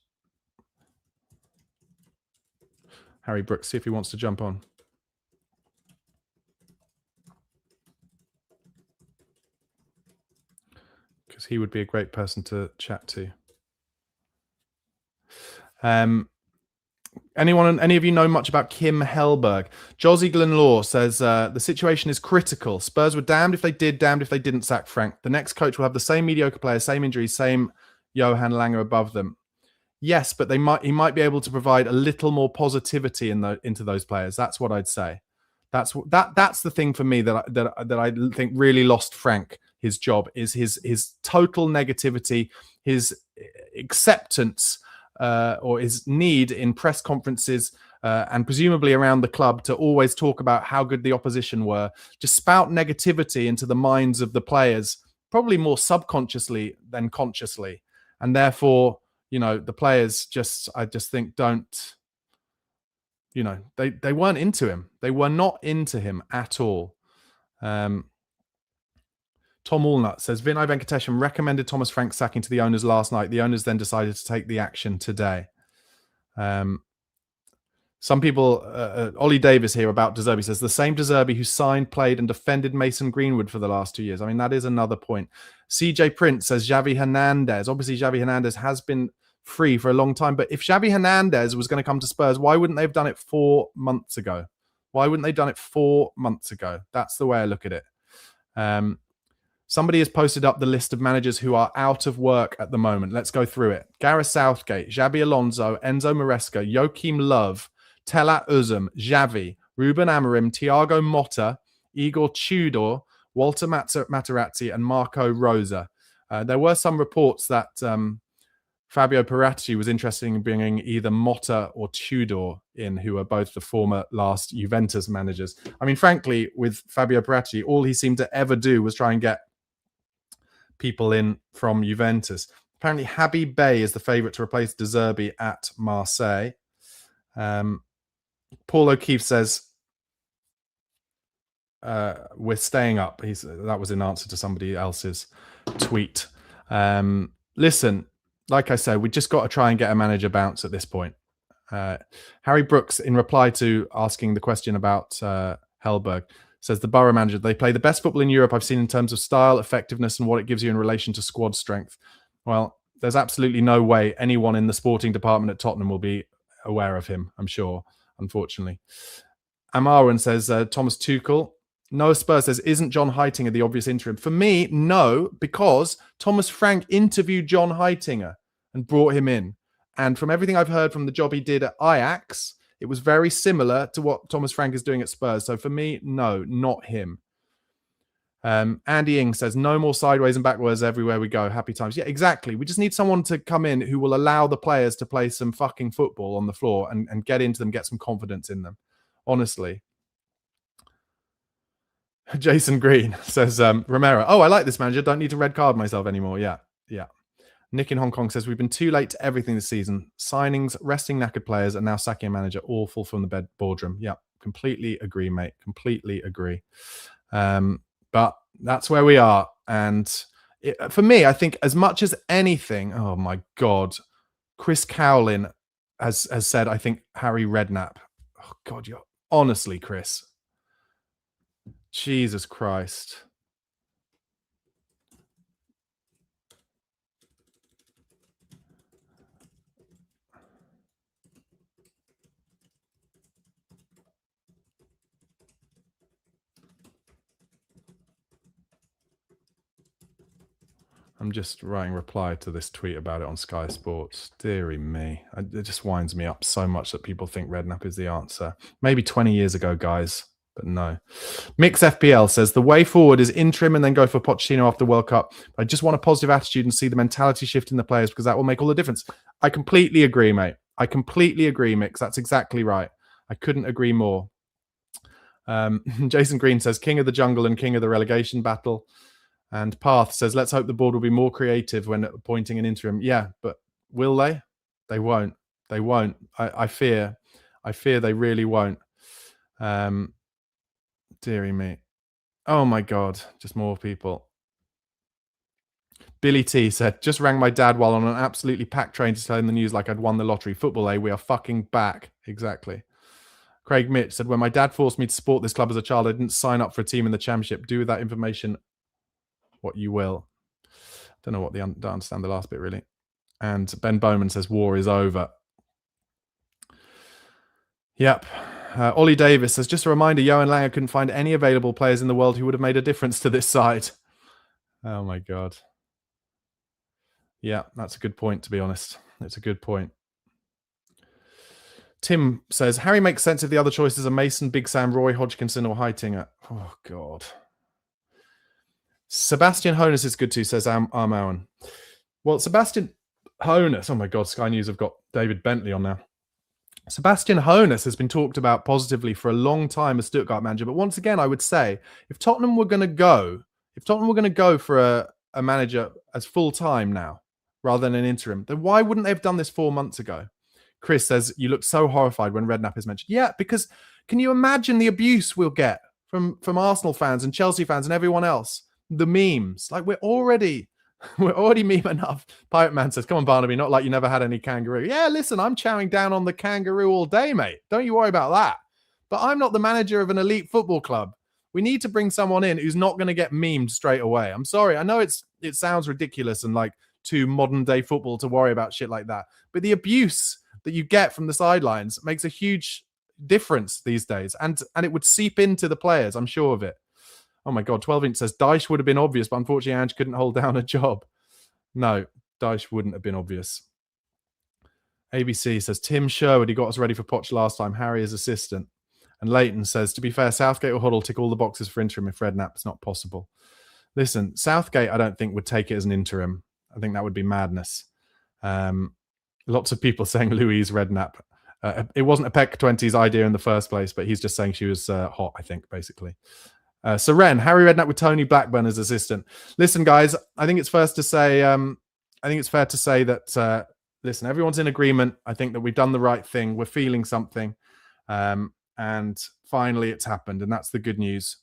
Harry Brooks, see if he wants to jump on. Because he would be a great person to chat to. Any of you know much about Kim Hellberg? Josie Glenlaw says, the situation is critical. Spurs were damned if they did, damned if they didn't sack Frank. The next coach will have the same mediocre players, same injuries, same Johan Langer above them. Yes, but he might be able to provide a little more positivity into those players. That's what I'd say. That's the thing for me that I think really lost Frank his job, is his total negativity, his acceptance or his need in press conferences and presumably around the club to always talk about how good the opposition were, just spout negativity into the minds of the players, probably more subconsciously than consciously, and therefore, the players I just think don't, they weren't into him. They were not into him at all. Tom Walnut says, Vinay Venkatesham recommended Thomas Frank sacking to the owners last night. The owners then decided to take the action today. Some people, Ollie Davis here about De Zerbi says, the same De Zerbi who signed, played and defended Mason Greenwood for the last 2 years. I mean, that is another point. CJ Prince says Xavi Hernandez. Obviously, Xavi Hernandez has been free for a long time, but if Xavi Hernandez was going to come to Spurs, why wouldn't they have done it 4 months ago? Why wouldn't they have done it 4 months ago? That's the way I look at it. Somebody has posted up the list of managers who are out of work at the moment. Let's go through it. Gareth Southgate, Xabi Alonso, Enzo Maresca, Joachim Löw, Talat Uzum, Xavi, Ruben Amorim, Thiago Motta, Igor Tudor, Walter Materazzi, and Marco Rosa. There were some reports that Fabio Paratici was interested in bringing either Motta or Tudor in, who are both the former last Juventus managers. I mean, frankly, with Fabio Paratici, all he seemed to ever do was try and get people in from Juventus. Apparently, Habib Bey is the favourite to replace De Zerbi at Marseille. Paul O'Keefe says, we're staying up. That was in answer to somebody else's tweet. Listen, like I said, we just got to try and get a manager bounce at this point. Harry Brooks, in reply to asking the question about Hellberg, says the Borough manager, they play the best football in Europe I've seen in terms of style, effectiveness, and what it gives you in relation to squad strength. Well, there's absolutely no way anyone in the sporting department at Tottenham will be aware of him, I'm sure, unfortunately. Amaran says, Thomas Tuchel. Noah Spurs says, isn't John Heitinger the obvious interim? For me, no, because Thomas Frank interviewed John Heitinger and brought him in. And from everything I've heard from the job he did at Ajax, it was very similar to what Thomas Frank is doing at Spurs. So for me, no, not him. Andy Ing says, no more sideways and backwards everywhere we go. Happy times. Yeah, exactly. We just need someone to come in who will allow the players to play some fucking football on the floor and get into them, get some confidence in them. Honestly. Jason Green says, Romero, oh, I like this manager. Don't need to red card myself anymore. Yeah. Nick in Hong Kong says, we've been too late to everything this season. Signings, resting knackered players, and now sacking a manager. Awful from the boardroom. Yeah, Completely agree, mate. Completely agree. But that's where we are. And for me, I think as much as anything, oh my God, Chris Cowlin has said, I think Harry Redknapp. Oh God, you're honestly, Chris. Jesus Christ. I'm just writing reply to this tweet about it on Sky Sports. Deary me. It just winds me up so much that people think Redknapp is the answer. Maybe 20 years ago, guys, but no. Mix FPL says, the way forward is interim and then go for Pochettino after World Cup. I just want a positive attitude and see the mentality shift in the players because that will make all the difference. I completely agree, mate. I completely agree, Mix. That's exactly right. I couldn't agree more. Jason Green says, king of the jungle and king of the relegation battle. And Path says, let's hope the board will be more creative when appointing an interim. Yeah, but will they? They won't. They won't. I fear they really won't. Deary me. Oh my God, just more people. Billy T said, just rang my dad while on an absolutely packed train to tell him the news like I'd won the lottery. Football, we are fucking back. Exactly. Craig Mitch said, when my dad forced me to support this club as a child, I didn't sign up for a team in the championship. Do with that information what you will. Don't know what don't understand the last bit really. And Ben Bowman says war is over. Yep. Ollie Davis says, just a reminder, Johan Langer couldn't find any available players in the world who would have made a difference to this side. Oh my God. Yeah, that's a good point, to be honest. It's a good point. Tim says, Harry makes sense if the other choices are Mason, Big Sam, Roy Hodgkinson or Heitinger. Oh God. Sebastian Honus is good too, says Armauen. Well, Sebastian Honus, oh my God, Sky News have got David Bentley on now. Sebastian Honus has been talked about positively for a long time as Stuttgart manager. But once again, I would say if Tottenham were going to go for a manager as full-time now, rather than an interim, then why wouldn't they have done this 4 months ago? Chris says, you look so horrified when Redknapp is mentioned. Yeah, because can you imagine the abuse we'll get from Arsenal fans and Chelsea fans and everyone else? The memes, like we're already meme enough. Pirate Man says, come on, Barnaby, not like you never had any kangaroo. Yeah, listen, I'm chowing down on the kangaroo all day, mate. Don't you worry about that. But I'm not the manager of an elite football club. We need to bring someone in who's not going to get memed straight away. I'm sorry. I know it sounds ridiculous and like too modern day football to worry about shit like that. But the abuse that you get from the sidelines makes a huge difference these days. And it would seep into the players. I'm sure of it. Oh my God, 12-inch says, Dyche would have been obvious, but unfortunately Ange couldn't hold down a job. No, Dyche wouldn't have been obvious. ABC says, Tim Sherwood, he got us ready for Poch last time. Harry is assistant. And Leighton says, to be fair, Southgate or Hoddle tick all the boxes for interim if Redknapp is not possible. Listen, Southgate, I don't think would take it as an interim. I think that would be madness. Lots of people saying Louise Redknapp. It wasn't a PEC 20's idea in the first place, but he's just saying she was hot, I think, basically. Seren, Harry Redknapp with Tony Blackburn as assistant. Listen, guys, I think it's fair to say that listen, everyone's in agreement. I think that we've done the right thing. We're feeling something, and finally, it's happened, and that's the good news.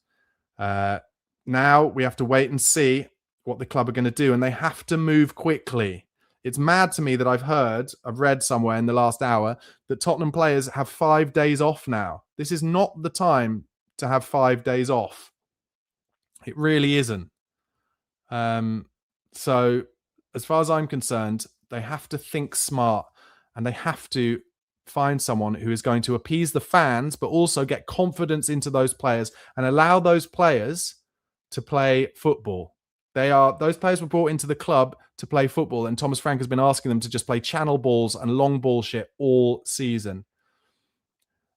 Now we have to wait and see what the club are going to do, and they have to move quickly. It's mad to me that I've read somewhere in the last hour that Tottenham players have 5 days off now. This is not the time to have 5 days off. It really isn't. So as far as I'm concerned, they have to think smart and they have to find someone who is going to appease the fans, but also get confidence into those players and allow those players to play football. Those players were brought into the club to play football, and Thomas Frank has been asking them to just play channel balls and long ball shit all season.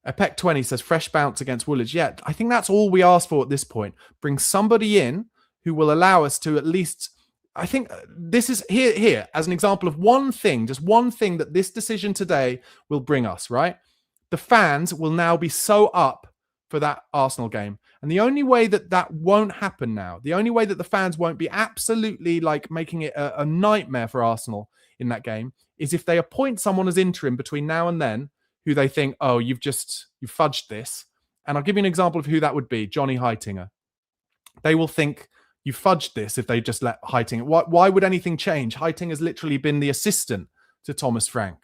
Apec 20 says fresh bounce against Woolwich. Yeah, I think that's all we ask for at this point. Bring somebody in who will allow us to at least, I think this is here as an example of one thing, just one thing that this decision today will bring us, right? The fans will now be so up for that Arsenal game. And the only way that won't happen now, the only way that the fans won't be absolutely like making it a nightmare for Arsenal in that game is if they appoint someone as interim between now and then who they think, oh, you've fudged this. And I'll give you an example of who that would be, Johnny Heitinger. They will think you fudged this if they just let Heitinger. Why would anything change? Heitinger's literally been the assistant to Thomas Frank.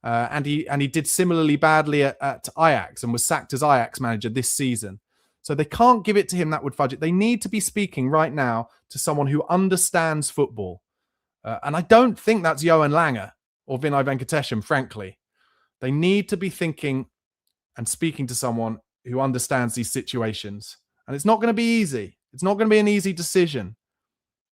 And he did similarly badly at Ajax and was sacked as Ajax manager this season. So they can't give it to him that would fudge it. They need to be speaking right now to someone who understands football. And I don't think that's Johan Lange or Vinay Venkatesham, frankly. They need to be thinking and speaking to someone who understands these situations. And it's not going to be easy. It's not going to be an easy decision.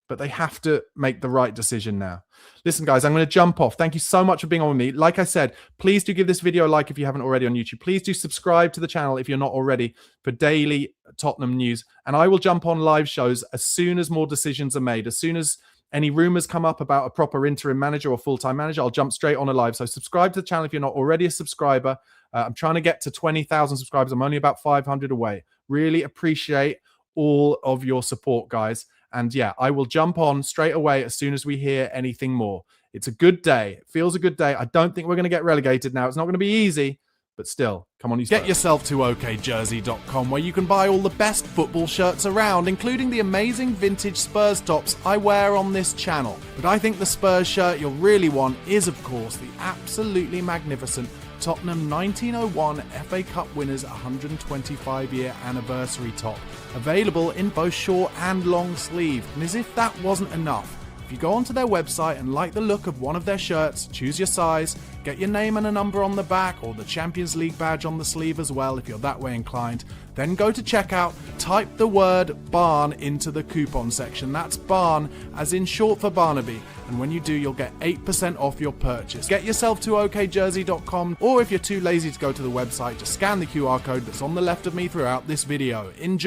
But they have to make the right decision now. Listen, guys, I'm going to jump off. Thank you so much for being on with me. Like I said, please do give this video a like if you haven't already on YouTube. Please do subscribe to the channel if you're not already for daily Tottenham news. And I will jump on live shows as soon as more decisions are made. As soon as any rumors come up about a proper interim manager or full-time manager, I'll jump straight on a live. So subscribe to the channel if you're not already a subscriber. I'm trying to get to 20,000 subscribers. I'm only about 500 away. Really appreciate all of your support, guys. And yeah, I will jump on straight away as soon as we hear anything more. It's a good day. It feels a good day. I don't think we're going to get relegated now. It's not going to be easy, but still, come on, you Get yourself to okjersey.com where you can buy all the best football shirts around, including the amazing vintage Spurs tops I wear on this channel. But I think the Spurs shirt you'll really want is, of course, the absolutely magnificent Tottenham 1901 FA Cup winners 125-year anniversary top, available in both short and long sleeve. And as if that wasn't enough, if you go onto their website and like the look of one of their shirts, choose your size, get your name and a number on the back or the Champions League badge on the sleeve as well if you're that way inclined, then go to checkout, type the word BARN into the coupon section. That's BARN as in short for Barnaby. And when you do, you'll get 8% off your purchase. Get yourself to okjersey.com, or if you're too lazy to go to the website, just scan the QR code that's on the left of me throughout this video. Enjoy!